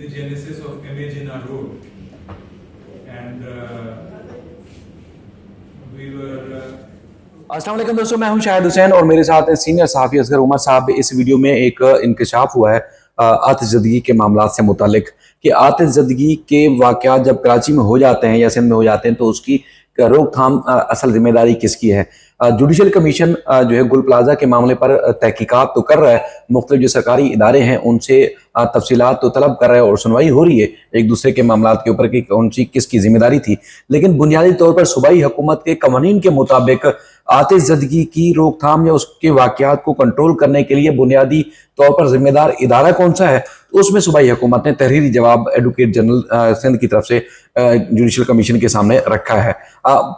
the genesis of MA Jinnah Road, and we were. अस्सलाम वालेकुम दोस्तों, मैं हूं शाहिद हुसैन और मेरे साथ हैं सीनियर सहाफ़ी असगर उमर साहब। इस वीडियो में एक इंकशाफ हुआ है आतिशज़दगी के मामला से मुतालिक कि आतिशज़दगी के वाक़यात जब कराची में हो जाते हैं या सिंध में हो जाते हैं तो उसकी रोकथाम असल जिम्मेदारी किसकी है। जुडिशल कमीशन जो है गुल प्लाजा के मामले पर तहकीकात तो कर रहा है, मुख्तलिफ जो सरकारी इदारे हैं उनसे तफसीलात तो तलब कर रहा है और सुनवाई हो रही है एक दूसरे के मामलात के ऊपर कि कौन सी किसकी जिम्मेदारी थी। लेकिन बुनियादी तौर पर सूबाई हुकूमत के कवानीन के मुताबिक आतिशज़दगी की रोकथाम या उसके वाक़यात को कंट्रोल करने के लिए बुनियादी तौर पर जिम्मेदार इदारा कौन सा है, तो उसमें सूबाई हुकूमत ने तहरीरी जवाब एडवोकेट जनरल सिंध की तरफ से जुडिशल कमीशन के सामने रखा है।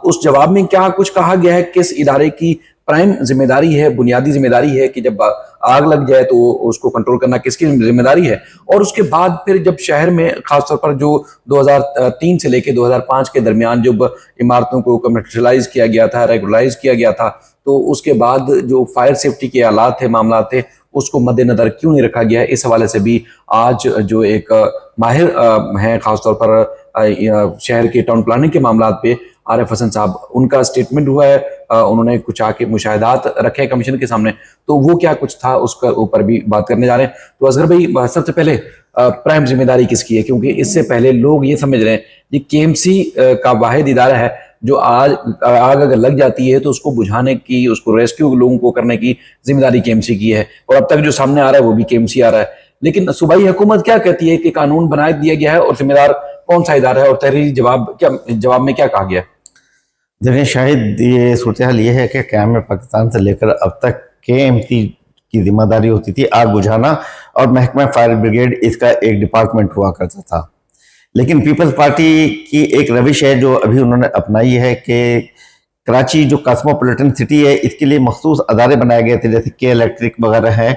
उस जवाब में क्या कुछ कहा गया है, किस इदारे की प्राइम जिम्मेदारी है, बुनियादी जिम्मेदारी है कि जब आग लग जाए तो उसको कंट्रोल करना किसकी जिम्मेदारी है, और उसके बाद फिर जब शहर में खासतौर पर जो 2003 से लेकर 2005 के दरमियान जब इमारतों को कमर्शलाइज किया गया था, रेगुलराइज किया गया था, तो उसके बाद जो फायर सेफ्टी के आलात थे, मामला थे, उसको मद्देनजर क्यों नहीं रखा गया। इस हवाले से भी आज जो एक माहिर हैं खासतौर पर शहर के टाउन प्लानिंग के मामला पे आरिफ हसन साहब, उनका स्टेटमेंट हुआ है, उन्होंने कुछ आके मुशाहिदात रखे हैं कमीशन के सामने, तो वो क्या कुछ था उसका ऊपर भी बात करने जा रहे हैं। तो असगर भाई, सबसे पहले प्राइम जिम्मेदारी किसकी है, क्योंकि इससे पहले लोग ये समझ रहे हैं ये केएमसी का वाहिद इदारा है जो आज आग अगर लग जाती है तो उसको बुझाने की, उसको रेस्क्यू लोगों को करने की जिम्मेदारी केएमसी की है, और अब तक जो सामने आ रहा है वो भी केएमसी आ रहा है। लेकिन सूबाई हुकूमत क्या कहती है कि कानून बना दिया गया है और जिम्मेदार कौन सा इदारा है, और तहरीरी जवाब में क्या कहा गया है। देखिए शायद ये सूरत हाल ये है कि क़याम पाकिस्तान से लेकर अब तक केएमसी की जिम्मेदारी होती थी आग बुझाना, और महकमा फायर ब्रिगेड इसका एक डिपार्टमेंट हुआ करता था। लेकिन पीपल्स पार्टी की एक रविश है जो अभी उन्होंने अपनाई है कि कराची जो कॉस्मोपॉलिटन सिटी है इसके लिए मखसूस अदारे बनाए गए थे, जैसे के इलेक्ट्रिक वगैरह हैं।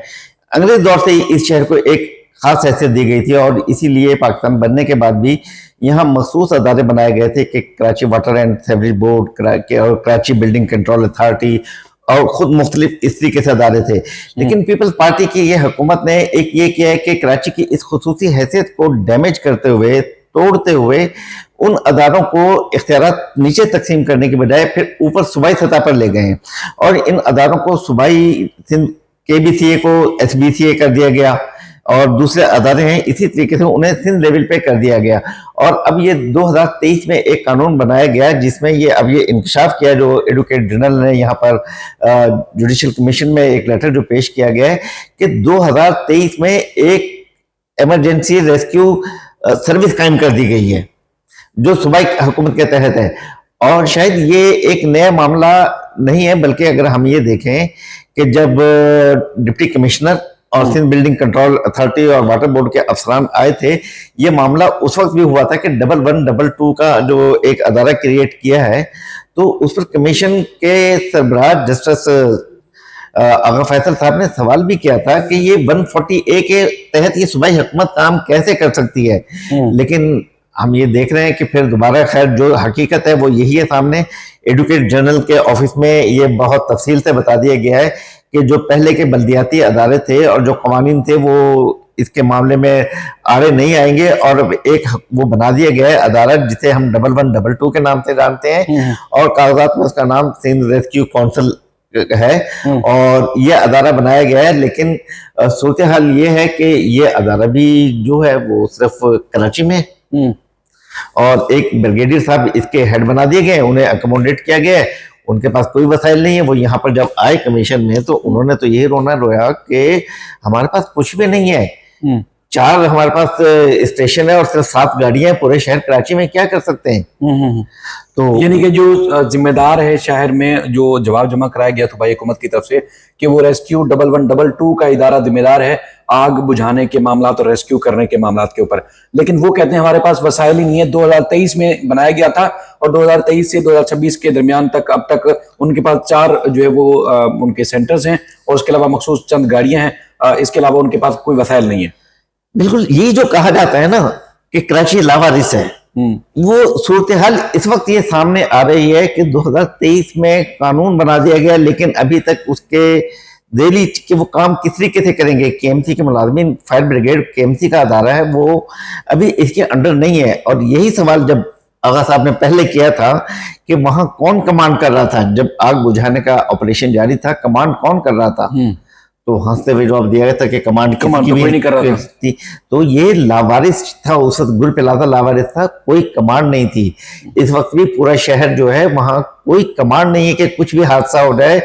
अंग्रेज दौर से ही इस शहर को एक खास हैसियत दी गई थी और इसीलिए पाकिस्तान बनने के बाद भी यहाँ मखसूस अदारे बनाए गए थे कि Karachi water and sewerage board और कराची बिल्डिंग कंट्रोल अथॉरिटी और खुद मुख्तलिफ इस तरीके से अदारे थे। लेकिन पीपल्स पार्टी की ये हुकूमत ने एक ये किया है कि कराची की इस खुसूसी हैसियत को डैमेज करते हुए, तोड़ते हुए उन अदारों को इख्तियारात नीचे तकसीम करने के बजाय फिर ऊपर सूबाई सतह पर ले गए हैं, और इन अदारों को सूबाई KBCA को SBCA कर दिया गया और दूसरे अदारे हैं इसी तरीके से उन्हें सिंध लेवल पे कर दिया गया। और अब ये 2023 में एक कानून बनाया गया जिसमें ये अब ये इंकशाफ किया जो एडवोकेट जनरल ने यहाँ पर जुडिशल कमीशन में एक लेटर जो पेश किया गया है कि 2023 में एक इमरजेंसी रेस्क्यू सर्विस कायम कर दी गई है जो सूबाई हुकूमत के तहत है। और शायद ये एक नया मामला नहीं है, बल्कि अगर हम ये देखें कि जब डिप्टी कमिश्नर और सिंध बिल्डिंग कंट्रोल अथॉरिटी और वाटर बोर्ड के अफसरान आए थे, ये मामला उस वक्त भी हुआ था कि 1122 का जो एक अदारा क्रिएट किया है, तो उस पर कमीशन के सरबराह जस्टिस आगा फैसल साहब ने सवाल भी किया था कि ये 140A के तहत ये सूबाई हुकूमत काम कैसे कर सकती है। लेकिन हम ये देख रहे हैं कि फिर दोबारा खैर जो हकीकत है वो यही है सामने। एडवोकेट जनरल के ऑफिस में ये बहुत तफसील से बता दिया गया है कि जो पहले के बल्दियाती अदारे थे और जो कवानीन थे वो इसके मामले में आड़े नहीं आएंगे, और एक वो बना दिया गया है अदालत जिसे हम 1122 के नाम से जानते हैं, और कागजात में उसका नाम सिंध रेस्क्यू काउंसिल है, और ये अदारा बनाया गया है। लेकिन सूरत हाल ये है कि ये अदारा भी जो है वो सिर्फ कराची में, और एक ब्रिगेडियर साहब इसके हेड बना दिए गए, उन्हें अकोमोडेट किया गया है, उनके पास कोई वसाइल नहीं है। वो यहाँ पर जब आए कमीशन में तो उन्होंने तो यही रोना रोया कि हमारे पास कुछ भी नहीं है, 4 हमारे पास स्टेशन है और सिर्फ 7 गाड़ियां हैं पूरे शहर कराची में, क्या कर सकते हैं। तो यानी कि जो जिम्मेदार है शहर में, जो जवाब जमा कराया गया सूबाई हुकूमत की तरफ से कि वो रेस्क्यू 1122 का इदारा जिम्मेदार है आग बुझाने के मामला और रेस्क्यू करने के मामला के ऊपर, लेकिन वो कहते हैं हमारे पास वसाइल ही नहीं है। 2023 में बनाया गया था और 2023 से 2026 के दरमियान तक अब तक उनके पास 4 जो है वो उनके सेंटर्स हैं, और उसके अलावा मखसूस चंद गाड़ियां हैं, इसके अलावा उनके पास कोई वसाइल नहीं है। बिल्कुल, ये जो कहा जाता है ना कि कराची लावारिस है, वो सूरत हाल इस वक्त ये सामने आ रही है कि 2023 में कानून बना दिया गया, लेकिन अभी तक उसके डेली कि वो काम किस तरीके से करेंगे। केएमसी के मुलाजमीन, फायर ब्रिगेड केएमसी का अदारा है, वो अभी इसके अंडर नहीं है। और यही सवाल जब आगा साहब ने पहले किया था कि वहां कौन कमांड कर रहा था, जब आग बुझाने का ऑपरेशन जारी था, कमांड कौन कर रहा था, तो हंसते हुए जवाब दिया गया था कि कमांड तो कोई नहीं कर रहा था। तो ये लावारिस था, उस वक्त गुल पिलाता लावारिस था, कोई कमांड नहीं थी। इस वक्त भी पूरा शहर जो है वहां कोई कमांड नहीं है कि कुछ भी हादसा हो जाए।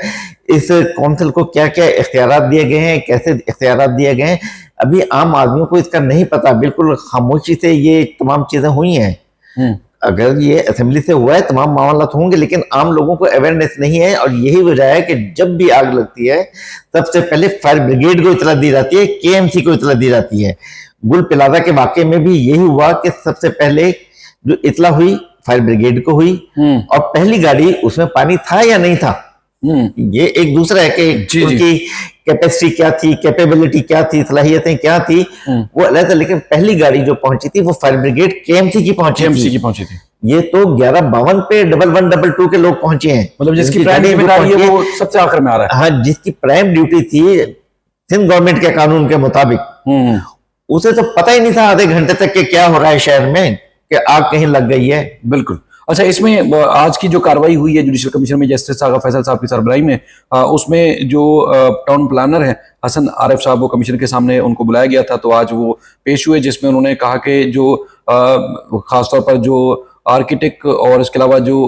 इस काउंसिल को क्या क्या इख्तियारात दिए गए हैं, कैसे इख्तियारात दिए गए हैं, अभी आम आदमियों को इसका नहीं पता। बिल्कुल खामोशी से ये तमाम चीजें हुई हैं। अगर ये असेंबली से हुआ है तमाम मामला होंगे, लेकिन आम लोगों को अवेयरनेस नहीं है। और यही वजह है कि जब भी आग लगती है सबसे पहले फायर ब्रिगेड को इतला दी जाती है, केएमसी को इतला दी जाती है। गुल प्लाजा के वाकये में भी यही हुआ कि सबसे पहले जो इतला हुई फायर ब्रिगेड को हुई, और पहली गाड़ी उसमें पानी था या नहीं था, ये एक दूसरा है कि उनकी कैपेसिटी क्या थी, कैपेबिलिटी क्या थी, सलाहियतें क्या थी, वो अलग था। लेकिन पहली गाड़ी जो पहुंची थी वो फायर ब्रिगेड केएमसी की पहुंची थी। ये तो 1152 पे 1112 के लोग पहुंचे हैं, मतलब जिसकी प्राइम जिम्मेदारी है वो सबसे आखिर में आ रहा है। हाँ, जिसकी प्राइम ड्यूटी थी सिंध गवर्नमेंट के कानून के मुताबिक, उसे तो पता ही नहीं था आधे घंटे तक कि क्या हो रहा है शहर में, कि आग कहीं लग गई है। बिल्कुल। अच्छा, इसमें आज की जो कार्रवाई हुई है जुडिशल कमीशन में जस्टिस आगा फैसल साहब की सरबराही में, उसमें जो टाउन प्लानर है हसन आरिफ साहब, वो कमीशन के सामने उनको बुलाया गया था, तो आज वो पेश हुए, जिसमें उन्होंने कहा कि जो खासतौर पर जो आर्किटेक्ट और इसके अलावा जो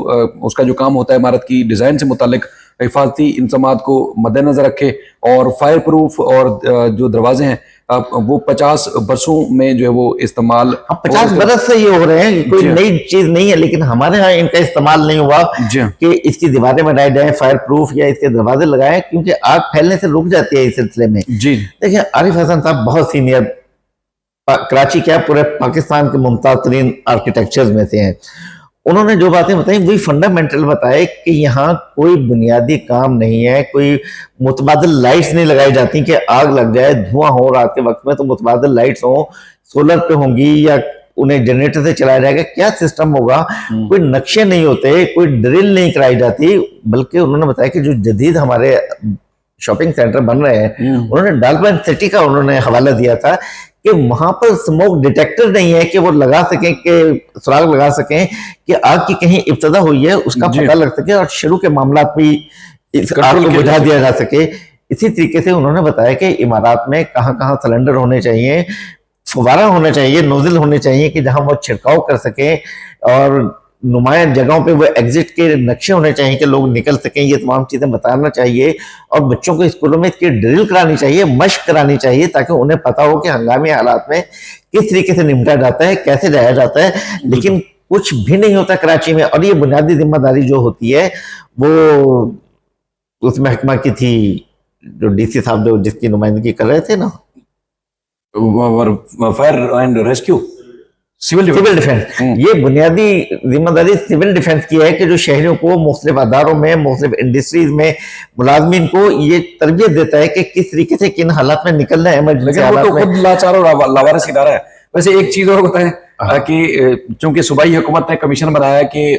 उसका जो काम होता है इमारत की डिजाइन से मुतालिक हिफाजती इंतजामात को मद्देनजर रखे, और फायर प्रूफ और जो दरवाजे हैं वो 50 बरसों में जो है वो इस्तेमाल, 50 बरस से ये हो रहे हैं, कोई नई चीज नहीं है। लेकिन हमारे यहाँ इनका इस्तेमाल नहीं हुआ कि इसकी दीवारें बनाई जाए फायर प्रूफ या इसके दरवाजे लगाए, क्योंकि आग फैलने से रुक जाती है इस सिलसिले में। जी देखिए, आरिफ हसन साहब बहुत सीनियर, कराची क्या पूरे पाकिस्तान के मुमताज तरीन आर्किटेक्चर्स में से हैं। उन्होंने जो बातें बताई वही फंडामेंटल बताए कि यहाँ कोई बुनियादी काम नहीं है, कोई मुतबादिल लाइट्स नहीं लगाई जाती कि आग लग जाए, धुआं हो रात के वक्त में तो मुतबादिल लाइट्स हो, सोलर पे होंगी या उन्हें जनरेटर से चलाया जाएगा, क्या सिस्टम होगा। कोई नक्शे नहीं होते, कोई ड्रिल नहीं कराई जाती। बल्कि उन्होंने बताया कि जो जदीद हमारे शॉपिंग सेंटर बन रहे हैं, उन्होंने डालबन सिटी का उन्होंने हवाला दिया था कि वहां पर स्मोक डिटेक्टर नहीं है कि वो लगा सकें, कि सुराग लगा सकें कि आग की कहीं इब्तदा हुई है, उसका पता लग सके और शुरू के मामला भी इस आग को बुझा दिया जा सके। इसी तरीके से उन्होंने बताया कि इमारत में कहाँ कहाँ सिलेंडर होने चाहिए, फुवारा होना चाहिए, नोजल होने चाहिए कि जहां वो छिड़काव कर सके, और नुमाया जगहों पे वो एग्जिट के नक्शे होने चाहिए कि लोग निकल सकें। ये तमाम चीजें बताना चाहिए, और बच्चों को स्कूलों में इसकी ड्रिल करानी चाहिए, मशक करानी चाहिए, ताकि उन्हें पता हो कि हंगामी हालात में किस तरीके से निपटा जाता है, कैसे जाया जाता है। लेकिन कुछ भी नहीं होता कराची में, और ये बुनियादी जिम्मेदारी जो होती है वो उस महकमा की थी जो डीसी साहब जो जिसकी नुमाइंदगी कर रहे थे ना, fire and rescue, civil defence. ये बुनियादी जिम्मेदारी सिविल डिफेंस की है कि जो शहरियों को मुख्तलिफ अदारों में, मुख्तलिफ इंडस्ट्रीज में मुलाजमीन को ये तरबियत देता है कि किस तरीके से किन हालात में निकलना है। लेकिन वो तो खुद लाचार और लावारिस इदारा है। वैसे एक चीज और बताएं कि चूंकि सूबाई हुकूमत ने कमीशन बनाया कि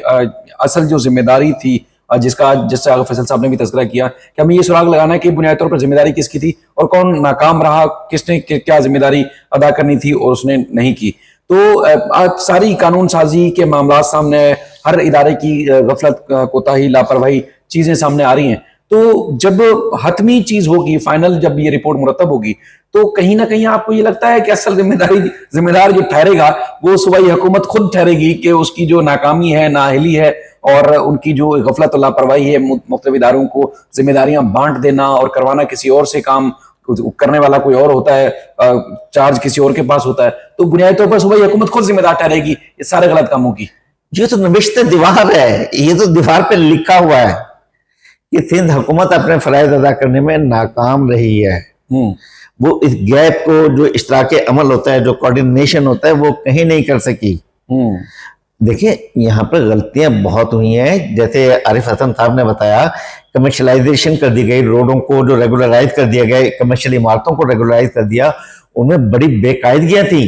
असल जो जिम्मेदारी थी, जिससे आगा फैसल साहब ने भी तज़किरा किया कि हमें ये सुराग लगाना है कि बुनियादी तौर पर जिम्मेदारी किसकी थी और कौन नाकाम रहा, किसने क्या जिम्मेदारी अदा करनी थी और उसने नहीं की। तो आज सारी कानून साजी के मामला सामने, हर इदारे की गफलत, कोताही, लापरवाही चीजें सामने आ रही हैं। तो जब हतमी चीज होगी, फाइनल जब ये रिपोर्ट मुरतब होगी, तो कहीं ना कहीं आपको ये लगता है कि असल जिम्मेदार जो ठहरेगा वो सूबाई हुकूमत खुद ठहरेगी कि उसकी जो नाकामी है, नाअहली है और उनकी जो गफलत और लापरवाही है, मुख्तलिफ इदारों को जिम्मेदारियां बांट देना और करवाना किसी और से काम करने वाला कोई और होता है, चार्ज किसी और के पास होता है, तो बुनियादी तौर पर सूबाई हुकूमत खुद जिम्मेदार ठहरेगी इस सारे गलत कामों की। ये तो नबिश्ते दीवार है, ये तो दीवार पे लिखा हुआ है कि सिंध हुकूमत अपने फराइज अदा करने में नाकाम रही है। वो इस गैप को, जो इश्तराके अमल होता है, जो कोऑर्डिनेशन होता है, वो कहीं नहीं कर सकी। देखिए, यहाँ पर गलतियां बहुत हुई हैं। जैसे आरिफ हसन साहब ने बताया, कमर्शलाइजेशन कर दी गई, रोडों को जो रेगुलराइज कर दिया गया, कमर्शियल इमारतों को रेगुलराइज कर दिया, उनमें बड़ी बेकायदगियां थी।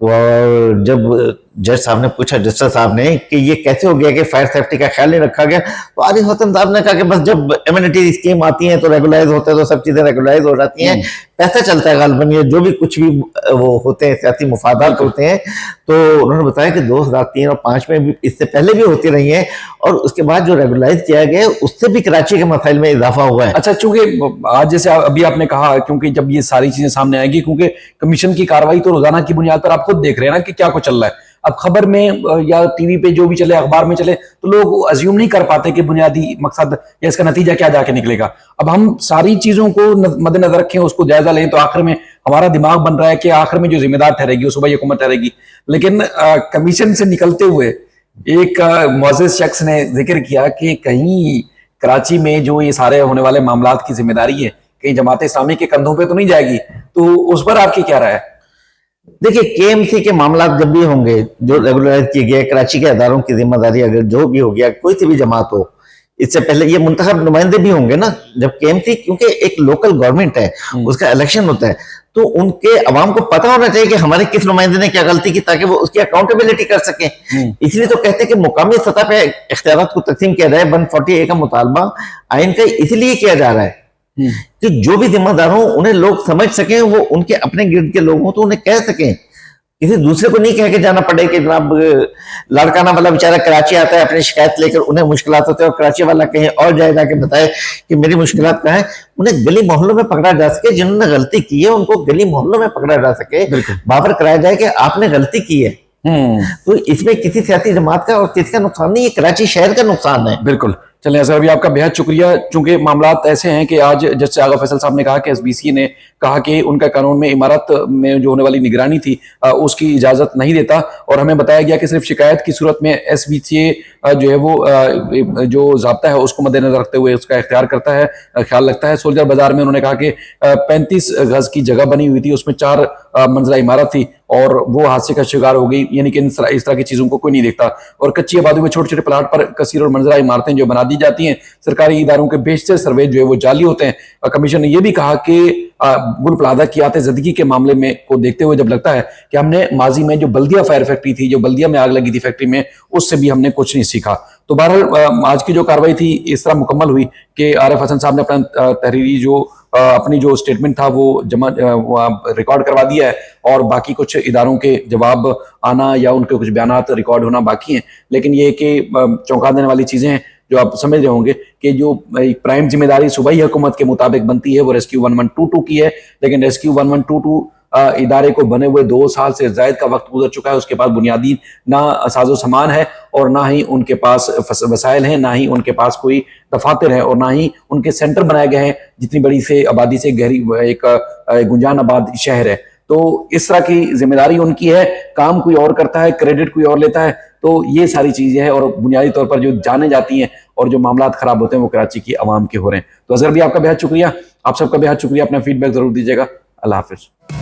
और जब जज साहब ने पूछा, जस्टिस साहब ने, कि ये कैसे हो गया कि फायर सेफ्टी का ख्याल नहीं रखा गया। तो आरिफ हसन साहब ने कहा कि बस जब एमिनिटी स्कीम आती है तो रेगुलाइज होते हैं, तो सब चीजें रेगुलाइज हो जाती हैं, पैसा चलता है गालबन, ये जो भी कुछ भी वो होते हैं सियासी मुफादात होते हैं। तो उन्होंने बताया कि 2003 और 2005 में भी, इससे पहले भी होती रही है, और उसके बाद जो रेगुलाइज किया गया उससे भी कराची के मसाइल में इजाफा हुआ है। अच्छा, चूंकि आज जैसे अभी आपने कहा, क्योंकि जब ये सारी चीजें सामने आएगी, क्योंकि कमीशन की कार्रवाई तो रोजाना की बुनियाद पर आप खुद देख रहे हैं ना कि क्या कुछ चल रहा है। अब खबर में या टीवी पे जो भी चले, अखबार में चले, तो लोग अज्यूम नहीं कर पाते कि बुनियादी मकसद या इसका नतीजा क्या जाके निकलेगा। अब हम सारी चीजों को मद्देनजर रखें, उसको जायजा लें, तो आखिर में हमारा दिमाग बन रहा है कि आखिर में जो जिम्मेदार ठहरेगी वो सूबाई हुकूमत ठहरेगी। लेकिन कमीशन से निकलते हुए एक मुअज़्ज़िज़ शख्स ने जिक्र किया कि कहीं कराची में जो ये सारे होने वाले मामलात की जिम्मेदारी है, कहीं जमात इस्लामी के कंधों पे तो नहीं जाएगी। तो उस पर आपकी क्या राय है? देखिए, केएमसी के मामला जब भी होंगे जो रेगुलराइज किए गए, कराची के अदारों की जिम्मेदारी अगर जो भी हो गया, कोई सी भी जमात हो, इससे पहले ये मुंतखब नुमाइंदे भी होंगे ना, जब केएमसी, क्योंकि एक लोकल गवर्नमेंट है, उसका इलेक्शन होता है, तो उनके अवाम को पता होना चाहिए कि हमारे किस नुमाइंदे ने क्या गलती की, ताकि वो उसकी अकाउंटेबिलिटी कर सके। इसलिए तो कहते हैं कि मुकामी सतह पे इख्तियारात को तकसीम किया जाए। 140A का मुतालबा आइन का इसलिए किया जा रहा है कि जो भी जिम्मेदार हो उन्हें लोग समझ सकें, वो उनके अपने गिर्द के लोग हों तो उन्हें कह सकें, किसी दूसरे को नहीं कह के जाना पड़े कि जनाब लड़काना वाला बेचारा कराची आता है अपनी शिकायत लेकर, उन्हें मुश्किलात होते हैं, और कराची वाला कहीं और जाए जाके बताए कि मेरी मुश्किलात क्या है। उन्हें गली मोहल्लों में पकड़ा जा सके, जिन्होंने गलती की है उनको गली मोहल्लों में पकड़ा जा सके, बाबर कराया जाए कि आपने गलती की है। तो इसमें किसी सियासी जमात का और किसी का नुकसान नहीं, ये कराची शहर का नुकसान है। बिल्कुल। चलिए असगर भी आपका बेहद शुक्रिया। चूंकि मामलात ऐसे हैं कि आज जस्टिस आगा फैसल साहब ने कहा कि एसबीसी ने कहा कि उनका कानून में इमारत में जो होने वाली निगरानी थी उसकी इजाजत नहीं देता, और हमें बताया गया कि सिर्फ शिकायत की सूरत में एसबीसी जो है वो जो ज़ाब्ता है उसको मद्देनजर रखते हुए उसका इख्तियार करता है, ख्याल रखता है। सोल्जर बाजार में उन्होंने कहा कि 35 गज की जगह बनी हुई थी, उसमें 4 मंजिला इमारत थी, और वो हादसे का शिकार हो गई। यानी कि इस तरह की चीजों को कोई नहीं देखता, और कच्ची आबादी में छोटे छोटे प्लाट पर कसीर और मंजिला इमारतें जो बना दी जाती हैं, सरकारी इदारों के बेशतर सर्वे जो है वो जाली होते हैं। कमीशन ने यह भी कहा कि गुल प्लाजा की आतिशज़दगी के मामले में को देखते हुए जब लगता है कि हमने माजी में जो बल्दिया फायर फैक्ट्री थी, जो बल्दिया में आग लगी थी फैक्ट्री में, उससे भी हमने कुछ नहीं सीखा। तो बहरहाल आज की जो कार्रवाई थी इस तरह मुकम्मल हुई कि आरिफ हसन साहब ने अपना तहरीरी जो अपनी जो स्टेटमेंट था वो जमा रिकॉर्ड करवा दिया है, और बाकी कुछ इदारों के जवाब आना या उनके कुछ बयानात रिकॉर्ड होना बाकी हैं। लेकिन ये कि चौंका देने वाली चीज़ें हैं जो आप समझ रहे होंगे कि जो प्राइम जिम्मेदारी सूबाई हुकूमत के मुताबिक बनती है वो रेस्क्यू 1122 की है, लेकिन रेस्क्यू 1122 इदारे को बने हुए 2 साल से ज़ायद का वक्त गुजर चुका है। उसके पास बुनियादी ना साजो सामान है, और ना ही उनके पास वसाइल हैं, ना ही उनके पास कोई दफातर है, और ना ही उनके सेंटर बनाए गए हैं। जितनी बड़ी से आबादी से गहरी एक गुंजान आबाद शहर है, तो इस तरह की जिम्मेदारी उनकी है। काम कोई और करता है, क्रेडिट कोई और लेता है। तो ये सारी चीज़ें हैं, और बुनियादी तौर पर जो जाने जाती हैं और जो मामलात खराब होते हैं वो कराची की आवाम के हो रहे हैं। तो अज़हर भी आपका बेहद शुक्रिया, आप सबका बेहद शुक्रिया। अपना फीडबैक जरूर दीजिएगा। अल्लाह हाफिज़।